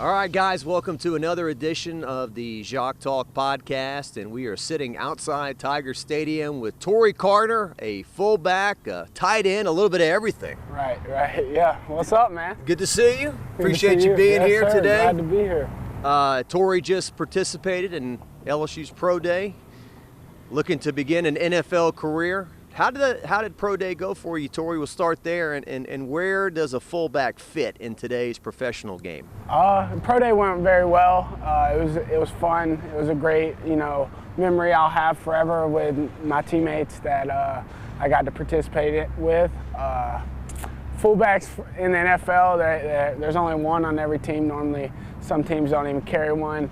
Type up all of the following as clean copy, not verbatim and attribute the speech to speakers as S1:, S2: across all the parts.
S1: All right, guys, welcome to another edition of the Jacques Talk podcast, and we are sitting outside Tiger Stadium with Tory Carter, a fullback, a tight end, a little bit of everything.
S2: Right, yeah. What's up, man?
S1: Good to see you. Appreciate you being
S2: yes,
S1: here
S2: sir.
S1: today.
S2: Glad to be here.
S1: Tory just participated in LSU's Pro Day, looking to begin an NFL career. How did Pro Day go for you, Tory? We'll start there, and where does a fullback fit in today's professional game?
S2: Pro Day went very well. It was fun. It was a great, memory I'll have forever with my teammates that I got to participate with. Fullbacks in the NFL, there's only one on every team. Normally, some teams don't even carry one.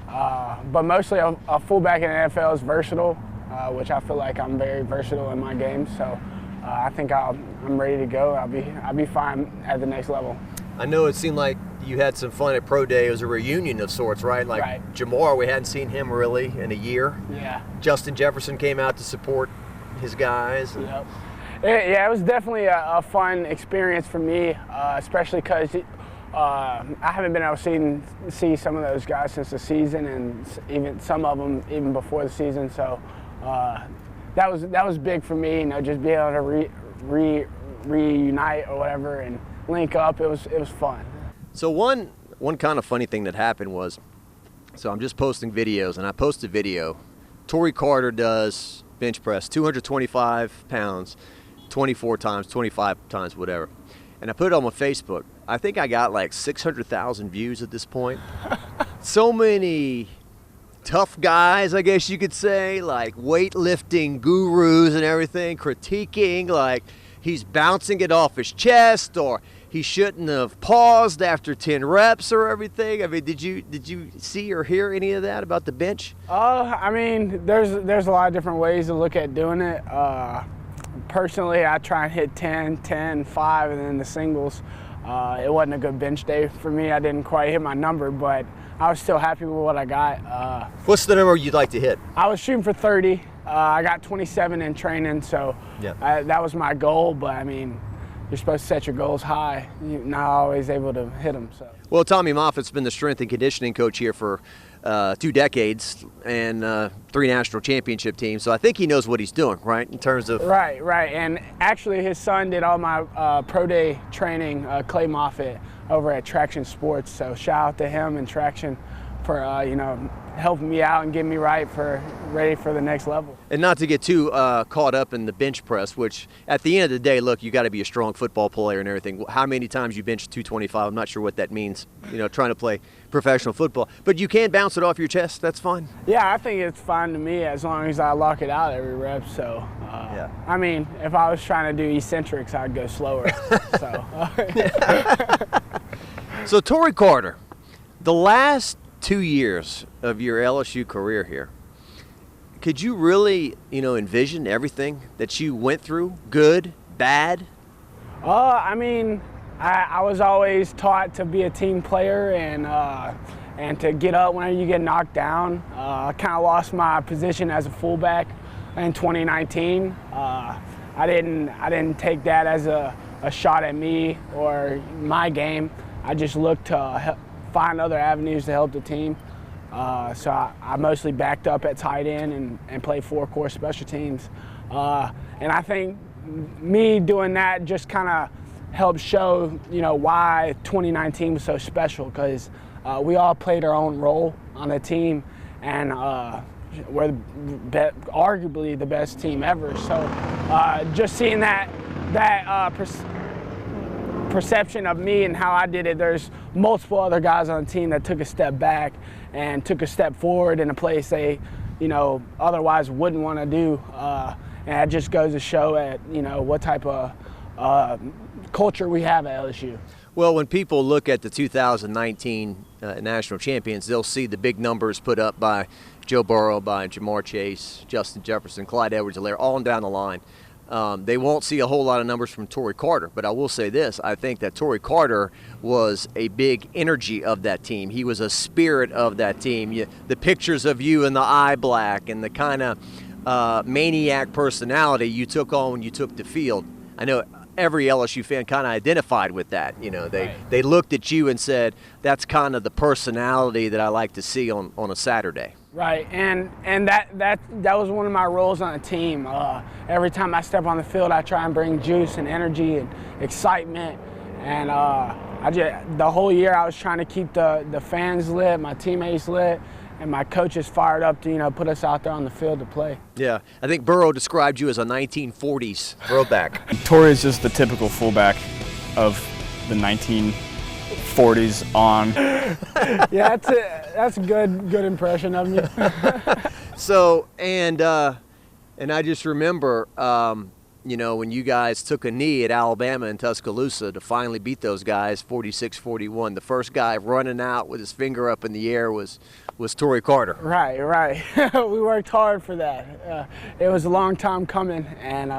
S2: But mostly a fullback in the NFL is versatile, which I feel like I'm very versatile in my game. So I think I'm ready to go. I'll be fine at the next level.
S1: I know it seemed like you had some fun at Pro Day. It was a reunion of sorts, right? Like
S2: right.
S1: Jamar, we hadn't seen him really in a year.
S2: Yeah.
S1: Justin Jefferson came out to support his guys.
S2: Yep. Yeah, it was definitely a fun experience for me, especially because I haven't been able to see some of those guys since the season, and even some of them even before the season. So that was big for me, just being able to reunite or whatever and link up. It was fun.
S1: So one kind of funny thing that happened was, so I'm just posting videos, and I posted a video. Tory Carter does bench press, 225 pounds, 24 times, 25 times, whatever. And I put it on my Facebook. I think I got like 600,000 views at this point. So many tough guys, I guess you could say, like weightlifting gurus and everything, critiquing like he's bouncing it off his chest, or he shouldn't have paused after 10 reps or everything. I mean, did you see or hear any of that about the bench?
S2: I mean, there's a lot of different ways to look at doing it. Personally, I try and hit 10, 10, 5, and then the singles. It wasn't a good bench day for me. I didn't quite hit my number, but I was still happy with what I got.
S1: What's the number you'd like to hit?
S2: I was shooting for 30. I got 27 in training, so that was my goal. But I mean, you're supposed to set your goals high. You're not always able to hit them. So. Well,
S1: Tommy Moffitt's been the strength and conditioning coach here for 2 decades and 3 national championship teams. So I think he knows what he's doing, right, in terms of...
S2: Right. And actually his son did all my Pro Day training, Clay Moffitt, over at Traction Sports. So shout out to him and Traction for, helping me out and getting me ready for the next level.
S1: And not to get too caught up in the bench press, which at the end of the day, look, you got to be a strong football player and everything. How many times you bench 225, I'm not sure what that means, trying to play professional football. But you can bounce it off your chest, that's fine?
S2: Yeah, I think it's fine to me as long as I lock it out every rep. So, I mean, if I was trying to do eccentrics, I'd go slower.
S1: So Tory Carter, the last 2 years of your LSU career here, could you really, envision everything that you went through, good, bad?
S2: I mean, I was always taught to be a team player and to get up whenever you get knocked down. I kind of lost my position as a fullback in 2019. I didn't take that as a shot at me or my game. I just looked to find other avenues to help the team. So I mostly backed up at tight end and played 4-core special teams. And I think me doing that just kind of helped show, why 2019 was so special, because we all played our own role on the team, and we're arguably the best team ever. So just seeing that perception of me and how I did it, there's multiple other guys on the team that took a step back and took a step forward in a place they, otherwise wouldn't want to do. And it just goes to show what type of culture we have at LSU.
S1: Well, when people look at the 2019 national champions, they'll see the big numbers put up by Joe Burrow, by Jamar Chase, Justin Jefferson, Clyde Edwards-Helaire, all down the line. They won't see a whole lot of numbers from Tory Carter, but I will say this. I think that Tory Carter was a big energy of that team. He was a spirit of that team. The pictures of you in the eye black and the kind of maniac personality you took on when you took the field. I know every LSU fan kind of identified with that. You know, they looked at you and said, that's kind of the personality that I like to see on a Saturday.
S2: Right, and that was one of my roles on the team. Every time I step on the field, I try and bring juice and energy and excitement. And the whole year I was trying to keep the fans lit, my teammates lit, and my coaches fired up to, you know, put us out there on the field to play.
S1: Yeah, I think Burrow described you as a 1940s throwback.
S3: Tory is just the typical fullback of the 1940s on.
S2: Yeah, that's a good impression of me.
S1: So, and I just remember, you know, when you guys took a knee at Alabama in Tuscaloosa to finally beat those guys 46-41, the first guy running out with his finger up in the air was Tory Carter.
S2: Right. We worked hard for that. It was a long time coming, and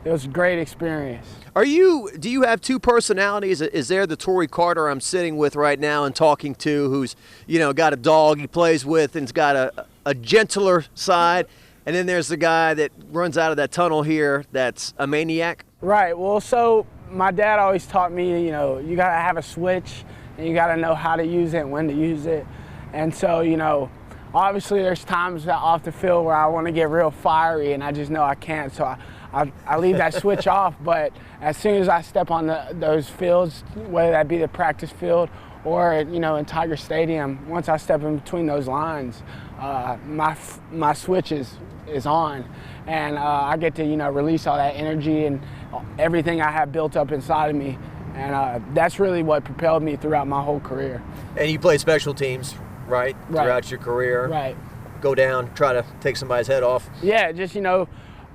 S2: it was a great experience.
S1: Do you have two personalities? Is there the Tory Carter I'm sitting with right now and talking to, who's, you know, got a dog he plays with and's got a gentler side, and then there's the guy that runs out of that tunnel here that's a maniac?
S2: Right. Well, so my dad always taught me, you know, you got to have a switch and you got to know how to use it and when to use it. And so, you know, obviously there's times off the field where I want to get real fiery and I just know I can't. So I leave that switch off. But as soon as I step on those fields, whether that be the practice field or, you know, in Tiger Stadium, once I step in between those lines, my switch is on, and I get to, you know, release all that energy and everything I have built up inside of me, and that's really what propelled me throughout my whole career.
S1: And you play special teams, right? Throughout your career?
S2: Right.
S1: Go down, try to take somebody's head off?
S2: Yeah, just, you know,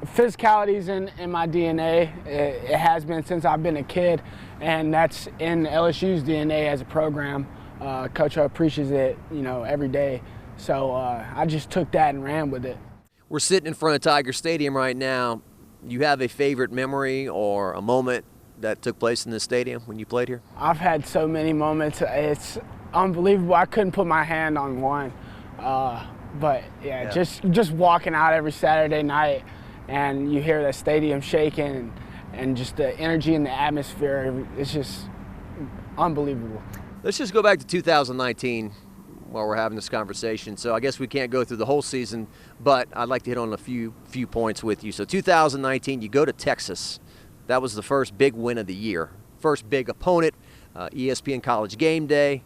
S2: physicality's in my DNA. It has been since I've been a kid, and that's in LSU's DNA as a program. Coach appreciates it, you know, every day. So I just took that and ran with it.
S1: We're sitting in front of Tiger Stadium right now. You have a favorite memory or a moment that took place in this stadium when you played here?
S2: I've had so many moments. It's unbelievable. I couldn't put my hand on one. But yeah, just walking out every Saturday night and you hear that stadium shaking and just the energy and the atmosphere, it's just unbelievable.
S1: Let's just go back to 2019 while we're having this conversation. So I guess we can't go through the whole season, but I'd like to hit on a few points with you. So 2019, you go to Texas. That was the first big win of the year. First big opponent, ESPN College Game Day.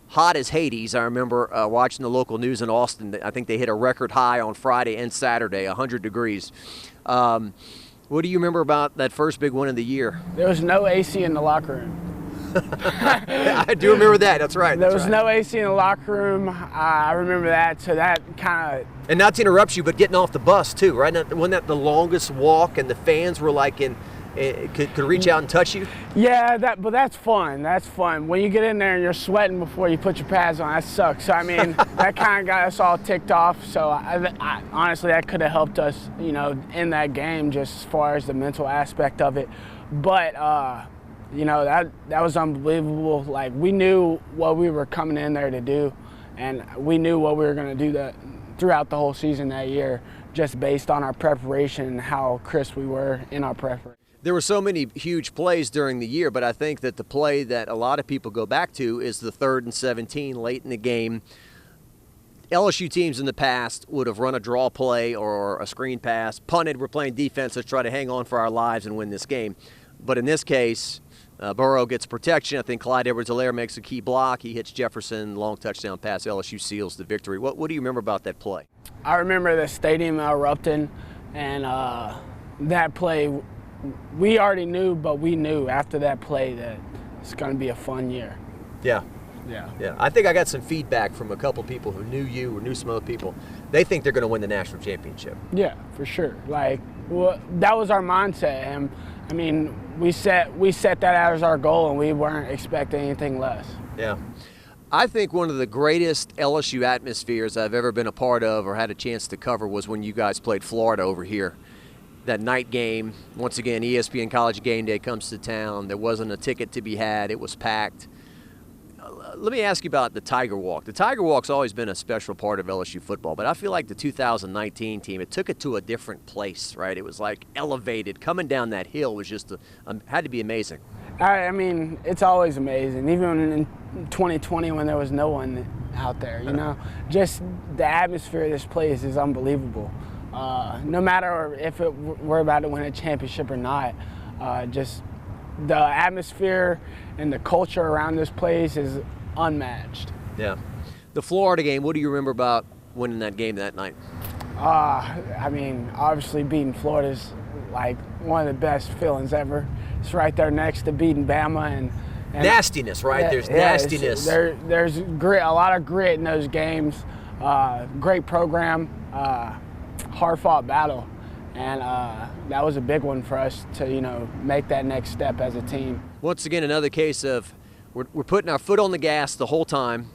S1: Hot as Hades. I remember watching the local news in Austin. I think they hit a record high on Friday and Saturday, 100 degrees. What do you remember about that first big win of the year?
S2: There was no AC in the locker room.
S1: I do remember that. That's right.
S2: There was no AC in the locker room. I remember that. So that kind of.
S1: And not to interrupt you, but getting off the bus too, right? Wasn't that the longest walk? And the fans were like could reach out and touch you? Yeah,
S2: but that's fun. That's fun. When you get in there and you're sweating before you put your pads on, that sucks. So I mean, that kind of got us all ticked off. So I honestly, that could have helped us, you know, in that game, just as far as the mental aspect of it. But you know, that was unbelievable. Like, we knew what we were coming in there to do, and we knew what we were going to do that throughout the whole season that year, just based on our preparation and how crisp we were in our preparation.
S1: There were so many huge plays during the year, but I think that the play that a lot of people go back to is the 3rd and 17 late in the game. LSU teams in the past would have run a draw play or a screen pass, punted, we're playing defense, let's try to hang on for our lives and win this game. But in this case, Burrow gets protection. I think Clyde Edwards-Helaire makes a key block. He hits Jefferson, long touchdown pass. LSU seals the victory. What do you remember about that play?
S2: I remember the stadium erupting, and that play, we already knew, but we knew after that play that it's going to be a fun year.
S1: Yeah.
S2: Yeah.
S1: I think I got some feedback from a couple people who knew you or knew some other people. They think they're going to win the national championship.
S2: Yeah, for sure. Like, that was our mindset, and I mean, we set that as our goal, and we weren't expecting anything less.
S1: Yeah. I think one of the greatest LSU atmospheres I've ever been a part of or had a chance to cover was when you guys played Florida over here. That night game, once again, ESPN College Game Day comes to town. There wasn't a ticket to be had. It was packed. let me ask you about the Tiger Walk. The Tiger Walk's always been a special part of LSU football, but I feel like the 2019 team, it took it to a different place, right? It was like elevated. Coming down that hill was just had to be amazing.
S2: I mean, it's always amazing, even in 2020 when there was no one out there, you know. Just the atmosphere of this place is unbelievable. No matter if we're about to win a championship or not, just the atmosphere and the culture around this place is unmatched.
S1: Yeah. The Florida game, what do you remember about winning that game that night?
S2: I mean, obviously beating Florida is like one of the best feelings ever. It's right there next to beating Bama and
S1: nastiness, right?
S2: Yeah,
S1: There's nastiness.
S2: There's grit, a lot of grit in those games. Great program, hard-fought battle, and that was a big one for us to, you know, make that next step as a team.
S1: Once again, another case of we're putting our foot on the gas the whole time.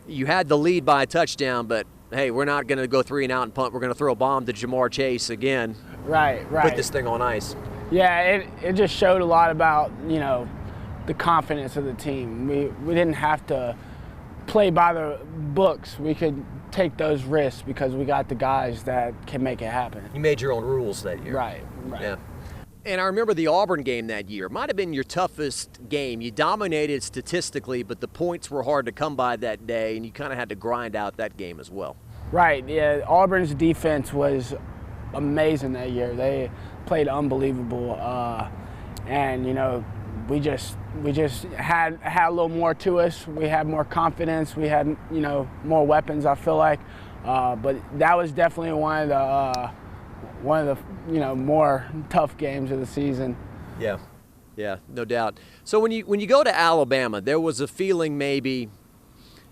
S1: You had the lead by a touchdown, but hey, we're not going to go 3 and out and punt. We're going to throw a bomb to Jamar Chase again.
S2: Right.
S1: Put this thing on ice.
S2: Yeah, it just showed a lot about, you know, the confidence of the team. We didn't have to play by the books. We could take those risks because we got the guys that can make it happen.
S1: You made your own rules that year.
S2: Right.
S1: Yeah. And I remember the Auburn game that year. Might have been your toughest game. You dominated statistically, but the points were hard to come by that day, and you kind of had to grind out that game as well.
S2: Right, yeah. Auburn's defense was amazing that year. They played unbelievable. And, you know, we just had a little more to us. We had more confidence. We had, you know, more weapons, I feel like. But that was definitely one of the you know, more tough games of the season.
S1: Yeah, no doubt. So when you go to Alabama, there was a feeling maybe,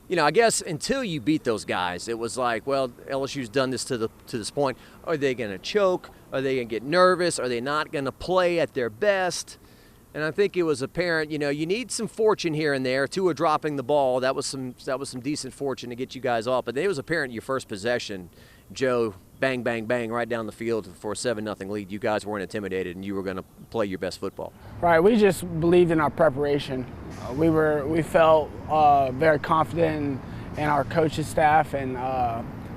S1: you know, I guess until you beat those guys, it was like, well, LSU's done this to this point. Are they going to choke? Are they going to get nervous? Are they not going to play at their best? And I think it was apparent, you know, you need some fortune here and there. Tua dropping the ball, that was some decent fortune to get you guys off. But it was apparent your first possession, Joe, bang, bang, bang, right down the field for a 7-0 lead. You guys weren't intimidated, and you were going to play your best football.
S2: Right. We just believed in our preparation. We felt very confident in our coaching staff and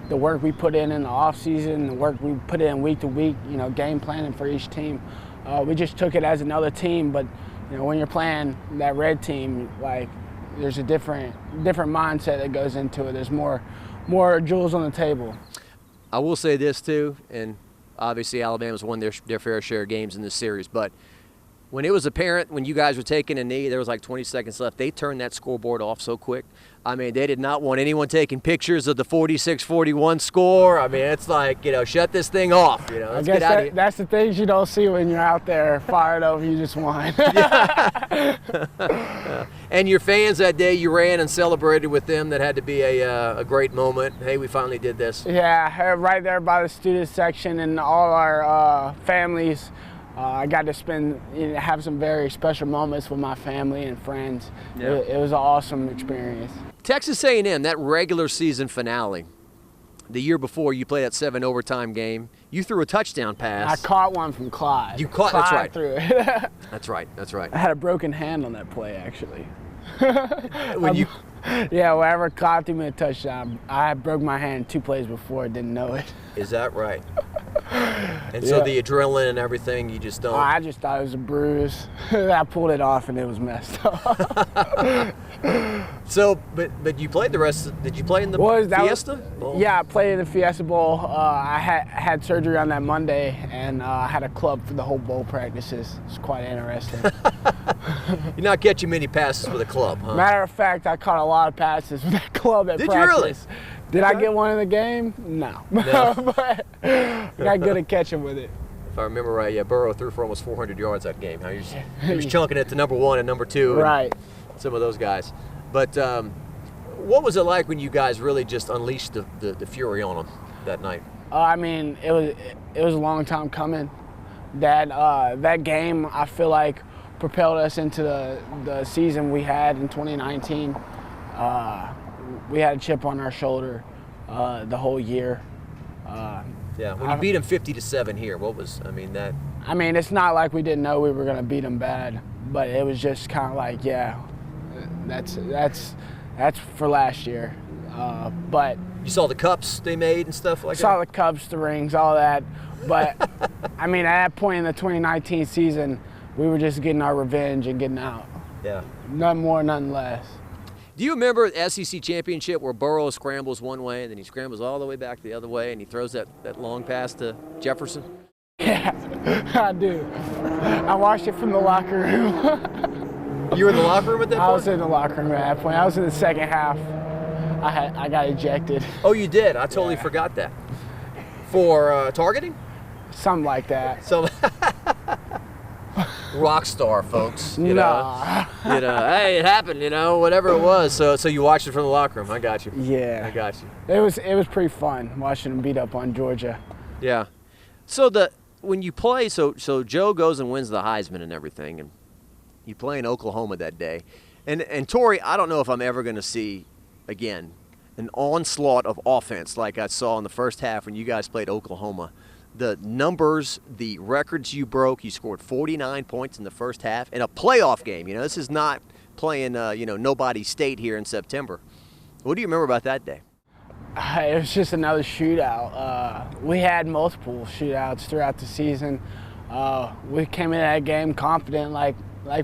S2: the work we put in the off season, the work we put in week to week. You know, game planning for each team. We just took it as another team, but you know, when you're playing that red team, like there's a different mindset that goes into it. There's more jewels on the table.
S1: I will say this too, and obviously Alabama's won their fair share of games in this series, but when it was apparent when you guys were taking a knee, there was like 20 seconds left, they turned that scoreboard off so quick. I mean, they did not want anyone taking pictures of the 46-41 score. I mean, it's like, you know, shut this thing off. You know, let's get out of here.
S2: That's the things you don't see when you're out there fired over. You just won.
S1: And your fans that day, you ran and celebrated with them. That had to be a great moment. Hey, we finally did this.
S2: Yeah, right there by the student section and all our families. I got to have some very special moments with my family and friends. Yeah. It was an awesome experience.
S1: Texas A&M, that regular season finale, the year before you played that 7 overtime game, you threw a touchdown pass.
S2: I caught one from Clyde.
S1: You caught,
S2: Clyde
S1: that's right.
S2: Threw it.
S1: That's right.
S2: I had a broken hand on that play, actually.
S1: Yeah,
S2: whenever Clyde threw me a touchdown, I broke my hand 2 plays before, didn't know it.
S1: Is that right? And so the adrenaline and everything, you just don't.
S2: I just thought it was a bruise. I pulled it off and it was messed up.
S1: So, but you played the rest. Did you play in the Fiesta?
S2: Yeah, I played in the Fiesta Bowl. I had surgery on that Monday, and I had a club for the whole bowl practices. It's quite interesting.
S1: You're not catching many passes with a club, huh?
S2: Matter of fact, I caught a lot of passes with that club at practice.
S1: Did you really?
S2: Did I get one in the game? No. But I got good at catching with it.
S1: If I remember right, yeah, Burrow threw for almost 400 yards that game. He was chunking it to number 1 and number 2.
S2: Right.
S1: Some of those guys. But what was it like when you guys really just unleashed the fury on them that night?
S2: I mean, it was a long time coming. That game, I feel like, propelled us into the season we had in 2019. We had a chip on our shoulder the whole year.
S1: Yeah, when you beat them 50-7 here, what was, that?
S2: I mean, it's not like we didn't know we were going to beat them bad, but it was just kind of like, yeah, That's for last year. But
S1: you saw the cups they made and stuff like that?
S2: Saw the cups, the rings, all that. But, I mean, at that point in the 2019 season, we were just getting our revenge and getting out.
S1: Yeah.
S2: Nothing more, nothing less.
S1: Do you remember the SEC championship where Burrow scrambles one way and then he scrambles all the way back the other way and he throws that long pass to Jefferson?
S2: Yeah, I do. I watched it from the locker room.
S1: You were in the locker room at that point?
S2: I was in the locker room at that point. I was in the second half. I got ejected.
S1: Oh, you did? I totally forgot that. For targeting?
S2: Something like that.
S1: So, rock star, folks. You know, hey, it happened. Whatever it was. So you watched it from the locker room. I got you.
S2: Yeah,
S1: I got you.
S2: It was pretty fun watching them beat up on Georgia.
S1: Yeah. So when you play, so Joe goes and wins the Heisman and everything, and you play in Oklahoma that day, and Tory, I don't know if I'm ever going to see again an onslaught of offense like I saw in the first half when you guys played Oklahoma. The numbers, the records you broke, you scored 49 points in the first half in a playoff game. This is not playing, nobody's state here in September. What do you remember about that day?
S2: It was just another shootout. We had multiple shootouts throughout the season. We came in that game confident like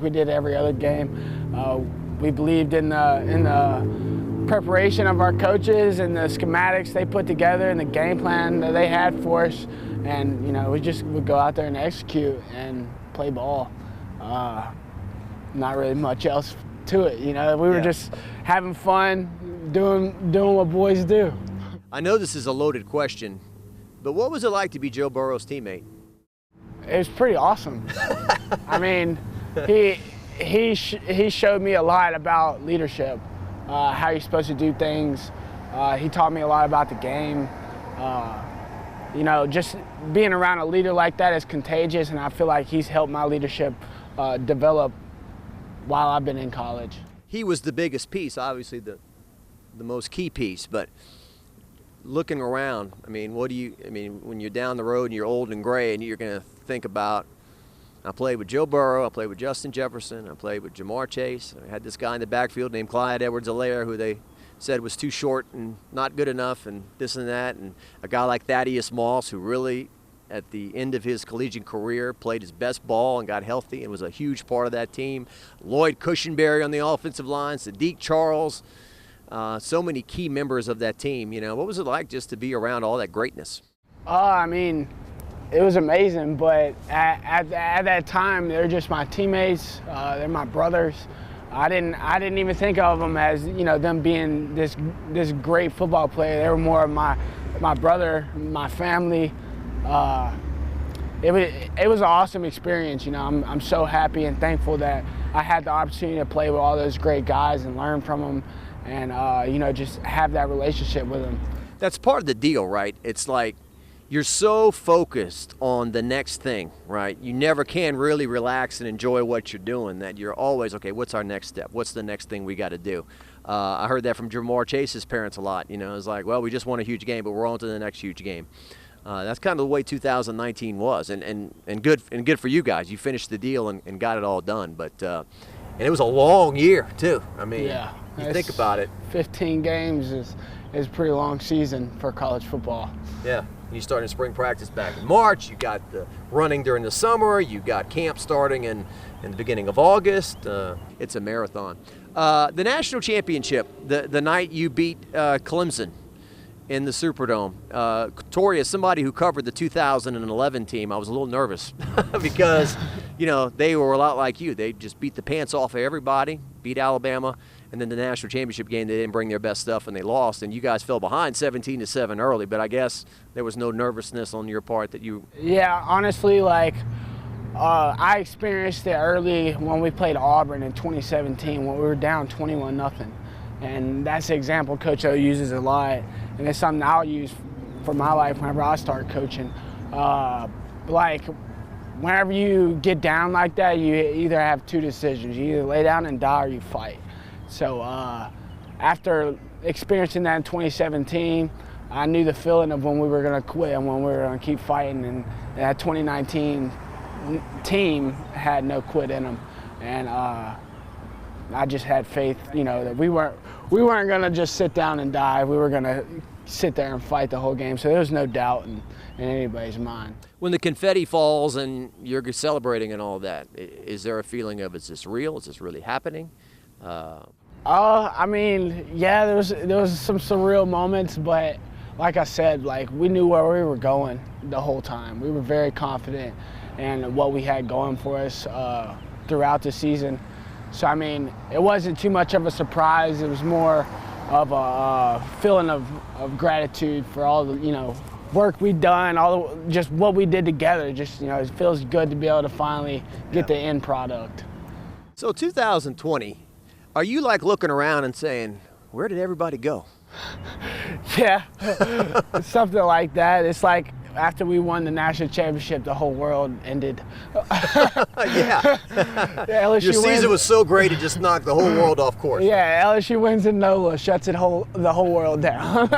S2: we did every other game. We believed in the preparation of our coaches and the schematics they put together and the game plan that they had for us. And, we just would go out there and execute and play ball. Not really much else to it, We were just having fun, doing what boys do.
S1: I know this is a loaded question, but what was it like to be Joe Burrow's teammate?
S2: It was pretty awesome. I mean, he showed me a lot about leadership, how you're supposed to do things. He taught me a lot about the game. Just being around a leader like that is contagious, and I feel like he's helped my leadership develop while I've been in college.
S1: He was the biggest piece, obviously the most key piece, but looking around, when you're down the road and you're old and gray and you're going to think about, I played with Joe Burrow, I played with Justin Jefferson, I played with Jamar Chase, I had this guy in the backfield named Clyde Edwards-Helaire who they said was too short and not good enough and this and that, and a guy like Thaddeus Moss who really at the end of his collegiate career played his best ball and got healthy and was a huge part of that team. Lloyd Cushenberry on the offensive line, Sadiq Charles, so many key members of that team. What was it like just to be around all that greatness?
S2: It was amazing, but at that time, they were just my teammates. They're my brothers. I didn't even think of them as them being this great football player. They were more of my brother, my family. It was an awesome experience. I'm so happy and thankful that I had the opportunity to play with all those great guys and learn from them, and just have that relationship with them.
S1: That's part of the deal, right? It's like you're so focused on the next thing, right? You never can really relax and enjoy what you're doing, that you're always, okay, what's our next step? What's the next thing we got to do? I heard that from Jamar Chase's parents a lot. It's like, well, we just won a huge game, but we're on to the next huge game. That's kind of the way 2019 was, and good for you guys. You finished the deal and got it all done, but and it was a long year too.
S2: Yeah,
S1: you think about it.
S2: 15 games is a pretty long season for college football.
S1: Yeah. You started spring practice back in March. You got the running during the summer. You got camp starting in the beginning of August. It's a marathon. The national championship, the night you beat Clemson in the Superdome. Tory, as somebody who covered the 2011 team, I was a little nervous because, they were a lot like you. They just beat the pants off of everybody, beat Alabama, and then the national championship game, they didn't bring their best stuff and they lost, and you guys fell behind 17-7 early, but I guess there was no nervousness on your part that you...
S2: Yeah, honestly, I experienced it early when we played Auburn in 2017 when we were down 21-0. And that's the example Coach O uses a lot, and it's something I'll use for my life whenever I start coaching. Whenever you get down like that, you either have two decisions. You either lay down and die or you fight. So after experiencing that in 2017, I knew the feeling of when we were going to quit and when we were going to keep fighting, and that 2019 team had no quit in them. And I just had faith, that we weren't going to just sit down and die. We were going to sit there and fight the whole game. So there was no doubt in anybody's mind.
S1: When the confetti falls and you're celebrating and all that, is there a feeling of, is this real? Is this really happening?
S2: I mean, yeah, there was some surreal moments, but like I said, we knew where we were going the whole time. We were very confident in what we had going for us throughout the season. So, I mean, it wasn't too much of a surprise. It was more of a feeling of gratitude for all the, work we've done, just what we did together. Just, it feels good to be able to finally get the end product.
S1: So 2020, are you looking around and saying, where did everybody go?
S2: Yeah, something like that. It's like after we won the national championship, the whole world ended.
S1: Yeah.
S2: LSU
S1: Your season was so great it just knocked the whole world off course.
S2: Yeah, LSU wins in NOLA, shuts the whole world down.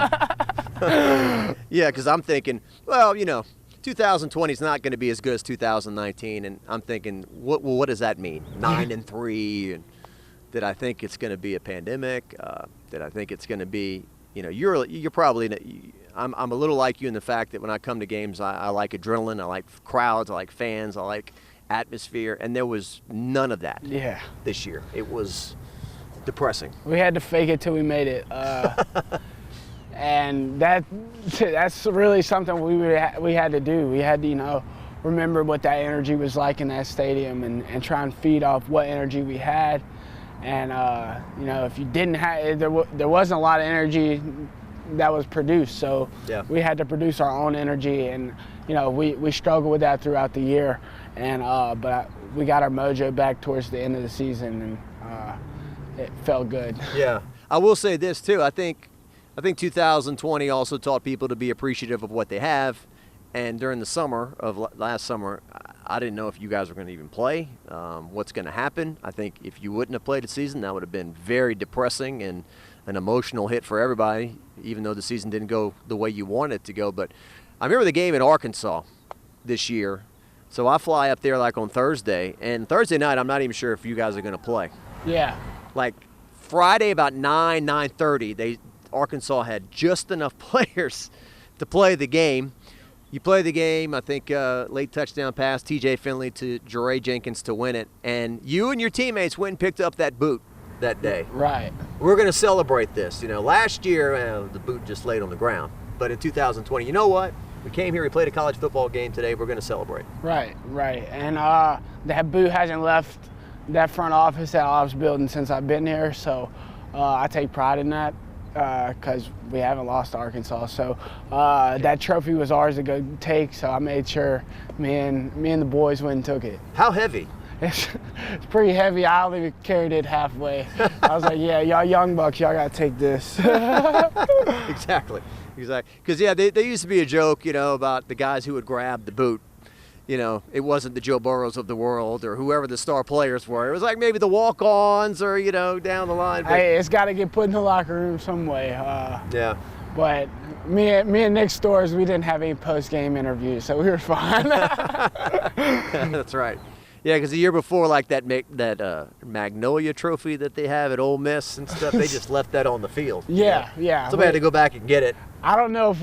S1: Yeah, because I'm thinking, well, 2020 is not going to be as good as 2019, and I'm thinking, what does that mean? 9-3, and did I think it's going to be a pandemic? Did I think it's going to be, you're probably, I'm a little like you in the fact that when I come to games, I like adrenaline, I like crowds, I like fans, I like atmosphere, and there was none of that.
S2: Yeah.
S1: This year. It was depressing.
S2: We had to fake it till we made it. And that's really something we had to do. We had to, remember what that energy was like in that stadium and try and feed off what energy we had. And, if you didn't have, there wasn't a lot of energy that was produced. So yeah, we had to produce our own energy. And, we struggled with that throughout the year. And, but we got our mojo back towards the end of the season, and it felt good.
S1: Yeah. I will say this, too. I think 2020 also taught people to be appreciative of what they have. And during the summer of last summer, I didn't know if you guys were going to even play, what's going to happen. I think if you wouldn't have played a season, that would have been very depressing and an emotional hit for everybody, even though the season didn't go the way you wanted it to go. But I remember the game in Arkansas this year. So I fly up there on Thursday, and Thursday night, I'm not even sure if you guys are going to play.
S2: Yeah.
S1: Friday about 9:30, Arkansas had just enough players to play the game. You play the game, I think late touchdown pass, T.J. Finley to Jeray Jenkins to win it. And you and your teammates went and picked up that boot that day.
S2: Right.
S1: We're going to celebrate this. Last year, the boot just laid on the ground. But in 2020, you know what? We came here, we played a college football game today. We're going to celebrate.
S2: Right. And that boot hasn't left that front office, that office building since I've been here. So I take pride in that. Because we haven't lost to Arkansas, so that trophy was ours to go take. So I made sure me and the boys went and took it.
S1: How heavy?
S2: It's pretty heavy. I only carried it halfway. I was like, yeah, y'all young bucks, y'all gotta take this.
S1: Exactly. Because yeah, there used to be a joke, about the guys who would grab the boot. It wasn't the Joe Burrows of the world or whoever the star players were. It was maybe the walk-ons or, down the line. But
S2: hey, it's got to get put in the locker room some way.
S1: Yeah.
S2: But me and Nick Storrs, we didn't have any post-game interviews, so we were fine.
S1: That's right. Yeah, because the year before, that Magnolia Trophy that they have at Ole Miss and stuff, they just left that on the field.
S2: Yeah.
S1: Somebody had to go back and get it.
S2: I don't know if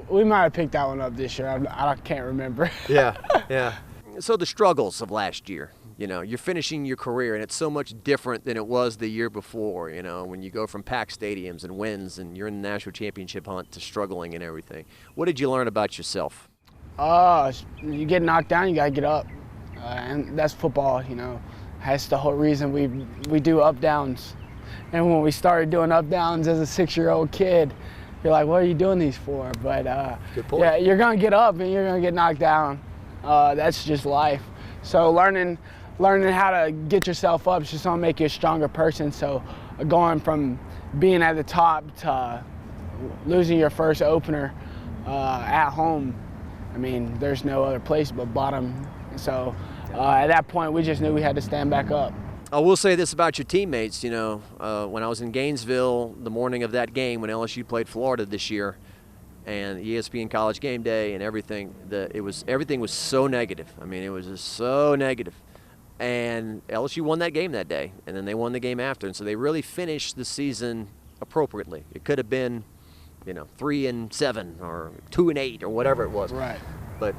S2: we might have picked that one up this year. I can't remember.
S1: Yeah. So the struggles of last year, you're finishing your career, and it's so much different than it was the year before, when you go from packed stadiums and wins and you're in the national championship hunt to struggling and everything. What did you learn about yourself?
S2: You get knocked down, you got to get up. And that's football, That's the whole reason we do up-downs. And when we started doing up-downs as a 6-year-old kid, you're like, what are you doing these for? But
S1: good point.
S2: Yeah, you're going to get up and you're going to get knocked down. That's just life. So learning how to get yourself up is just going to make you a stronger person. So going from being at the top to losing your first opener at home, I mean, there's no other place but bottom. So at that point, we just knew we had to stand back up.
S1: I will say this about your teammates, when I was in Gainesville the morning of that game when LSU played Florida this year, and ESPN College Game Day and everything, everything was so negative. I mean, it was just so negative. And LSU won that game that day, and then they won the game after. And so they really finished the season appropriately. It could have been, 3-7 or 2-8 or whatever it was.
S2: Right.
S1: But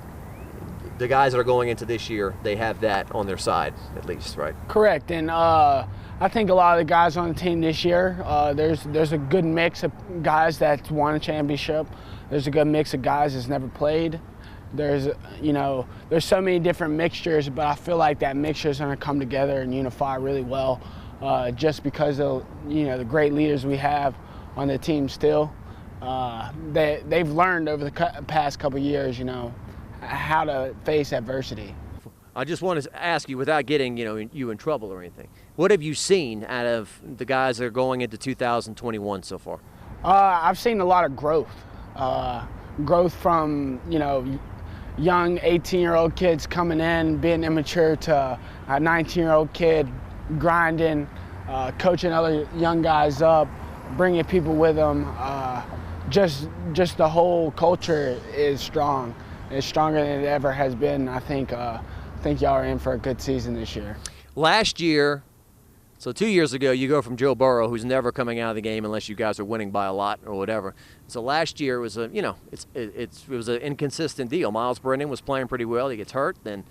S1: the guys that are going into this year, they have that on their side at least, right?
S2: Correct. And I think a lot of the guys on the team this year, there's a good mix of guys that won a championship. There's a good mix of guys that's never played. There's so many different mixtures, but I feel like that mixture is going to come together and unify really well, just because of the great leaders we have on the team still. They've learned over the past couple years, how to face adversity.
S1: I just want to ask you, without getting you in trouble or anything, what have you seen out of the guys that are going into 2021 so far?
S2: I've seen a lot of growth. Growth from young 18-year-old kids coming in, being immature, to a 19-year-old kid grinding, coaching other young guys up, bringing people with them. Just the whole culture is strong. It's stronger than it ever has been. I think y'all are in for a good season this year. Last year,
S1: So 2 years ago, you go from Joe Burrow, who's never coming out of the game unless you guys are winning by a lot or whatever. So last year was it was an inconsistent deal. Miles Brennan was playing pretty well. He gets hurt. Then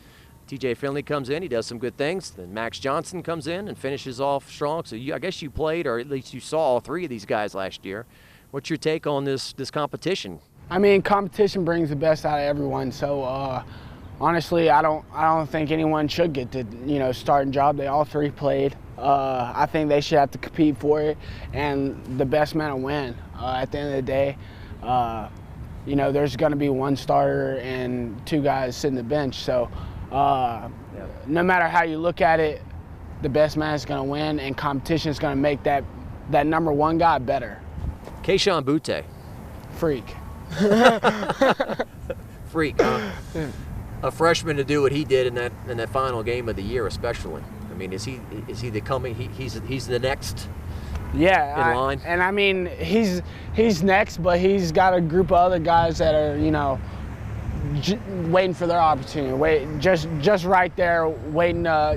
S1: TJ Finley comes in. He does some good things. Then Max Johnson comes in and finishes off strong. So I guess you played, or at least you saw all three of these guys last year. What's your take on this competition? I mean, competition brings the best out of everyone. So honestly, I don't think anyone should get the starting job. They all three played. I think they should have to compete for it, and the best man will win. At the end of the day, there's going to be one starter and two guys sitting the bench. So no matter how you look at it, the best man is going to win, and competition is going to make that number one guy better. Kayshon Boutte. Freak. Freak, huh? A freshman to do what he did in that final game of the year, especially. I mean, is he the coming? He's the next.
S2: Yeah,
S1: in line.
S2: And I mean, he's next, but he's got a group of other guys that are waiting for their opportunity. Just right there, waiting to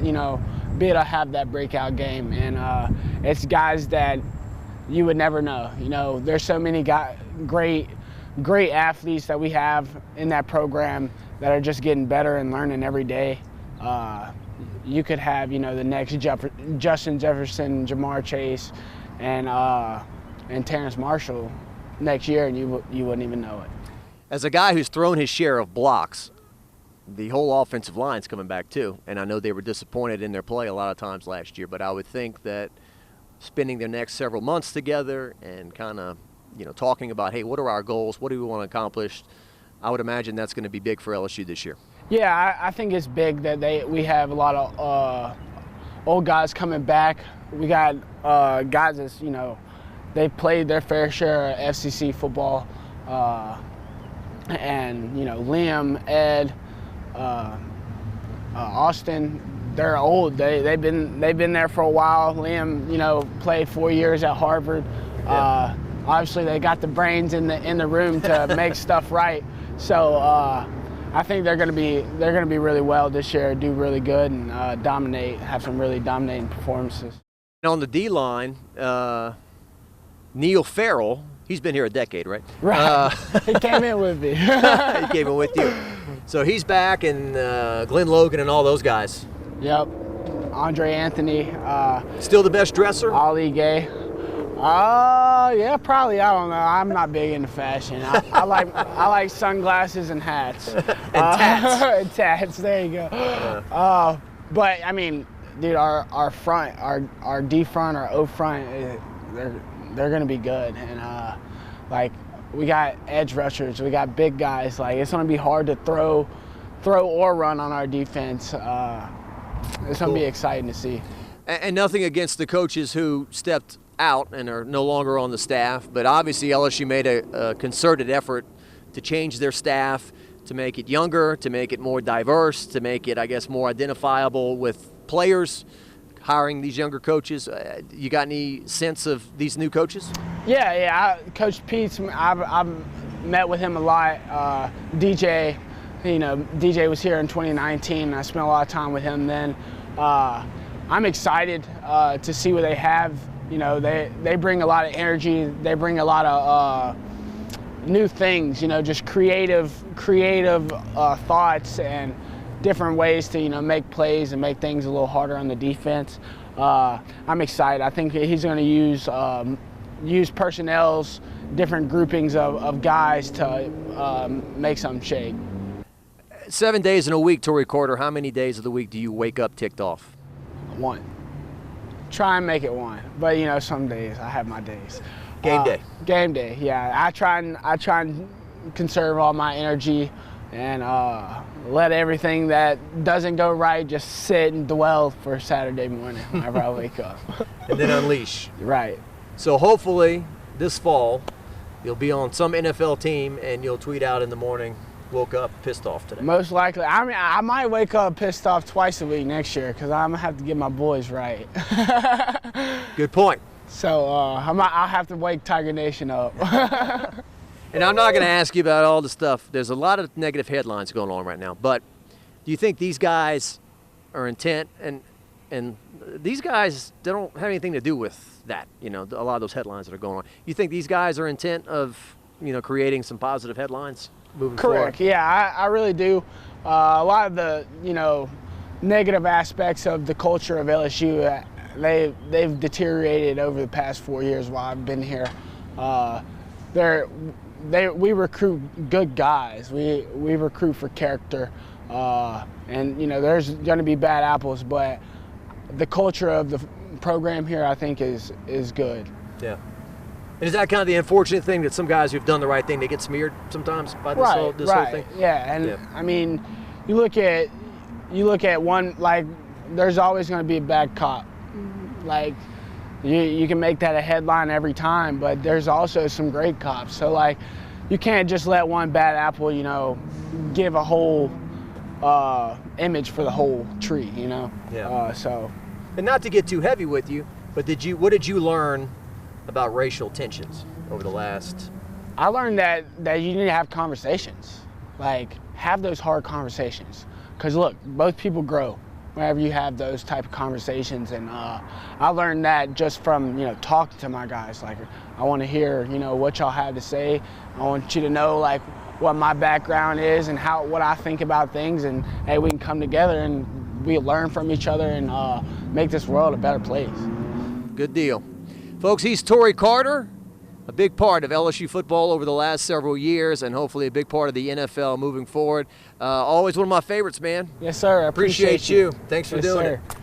S2: be able to have that breakout game. And it's guys that you would never know. There's so many great athletes that we have in that program that are just getting better and learning every day. You could have, the next Justin Jefferson, Jamar Chase, and Terrence Marshall next year, and you wouldn't even know it. As a guy who's thrown his share of blocks, the whole offensive line's coming back too, and I know they were disappointed in their play a lot of times last year, but I would think that spending their next several months together and kind of, talking about, hey, what are our goals? What do we want to accomplish? I would imagine that's going to be big for LSU this year. Yeah, I think it's big that we have a lot of old guys coming back. We got guys that's, they played their fair share of FCC football. And, Liam, Ed, Austin, they're old. They've been there for a while. Liam, played 4 years at Harvard. Yeah. Obviously, they got the brains in the room to make stuff right. So I think they're going to be really well this year, do really good, and dominate, have some really dominating performances. On the D line, Neil Farrell, he's been here a decade, right? Right. He came in with me. He came in with you. So he's back, and Glenn Logan and all those guys. Yep. Andre Anthony. Still the best dresser? Ali Gay. Yeah, probably. I don't know. I'm not big into fashion. I like sunglasses and hats. And tats. And tats. There you go. But I mean, dude, our front, our D front, our O front, they're gonna be good. And we got edge rushers, we got big guys. It's gonna be hard to throw or run on our defense. It's gonna be exciting to see. And nothing against the coaches who stepped out and are no longer on the staff, but obviously LSU made a concerted effort to change their staff, to make it younger, to make it more diverse, to make it, I guess, more identifiable with players, hiring these younger coaches. You got any sense of these new coaches? Yeah. Coach Pete, I've met with him a lot. DJ, DJ was here in 2019, and I spent a lot of time with him then. I'm excited to see what they have. You know, they bring a lot of energy. They bring a lot of new things. You know, just creative thoughts and different ways to, you know, make plays and make things a little harder on the defense. I'm excited. I think he's going to use personnel's different groupings of guys to make something shake.
S1: 7 days in a week, Tory Carter, how many days of the week do you wake up ticked off?
S2: 1. Try and make it 1, but you know, some days I have my days.
S1: Game day.
S2: Game day, yeah. I try and conserve all my energy and let everything that doesn't go right just sit and dwell for Saturday morning whenever I wake up.
S1: And then unleash.
S2: Right.
S1: So hopefully this fall you'll be on some NFL team and you'll tweet out in the morning, woke up pissed off today.
S2: Most likely. I mean, I might wake up pissed off twice a week next year because I'm going to have to get my boys right.
S1: Good point.
S2: So I'll have to wake Tiger Nation up.
S1: And I'm not going to ask you about all the stuff. There's a lot of negative headlines going on right now. But do you think these guys are intent? And these guys, they don't have anything to do with that, you know, a lot of those headlines that are going on. You think these guys are intent of, you know, creating some positive headlines moving forward?
S2: Correct. Yeah, I really do. A lot of the, you know, negative aspects of the culture of LSU, they've deteriorated over the past 4 years while I've been here. We recruit good guys. We recruit for character, and you know, there's going to be bad apples, but the culture of the program here, I think, is good.
S1: Yeah. And is that kind of the unfortunate thing that some guys who've done the right thing, they get smeared sometimes by this whole thing?
S2: Yeah, and yeah. I mean, you look at one, like, there's always going to be a bad cop. Like, you can make that a headline every time, but there's also some great cops. So, like, you can't just let one bad apple, you know, give a whole image for the whole tree, you know?
S1: Yeah.
S2: So.
S1: And not to get too heavy with you, but what did you learn about racial tensions over the last?
S2: I learned that you need to have conversations. Like, have those hard conversations. Because, look, both people grow whenever you have those type of conversations, and I learned that just from, you know, talking to my guys. Like, I want to hear, you know, what y'all have to say. I want you to know, like, what my background is and what I think about things, and hey, we can come together and we learn from each other and make this world a better place.
S1: Good deal. Folks, he's Tory Carter, a big part of LSU football over the last several years, and hopefully a big part of the NFL moving forward. Always one of my favorites, man.
S2: Yes, sir. I appreciate
S1: you. Thanks for doing
S2: it.
S1: it.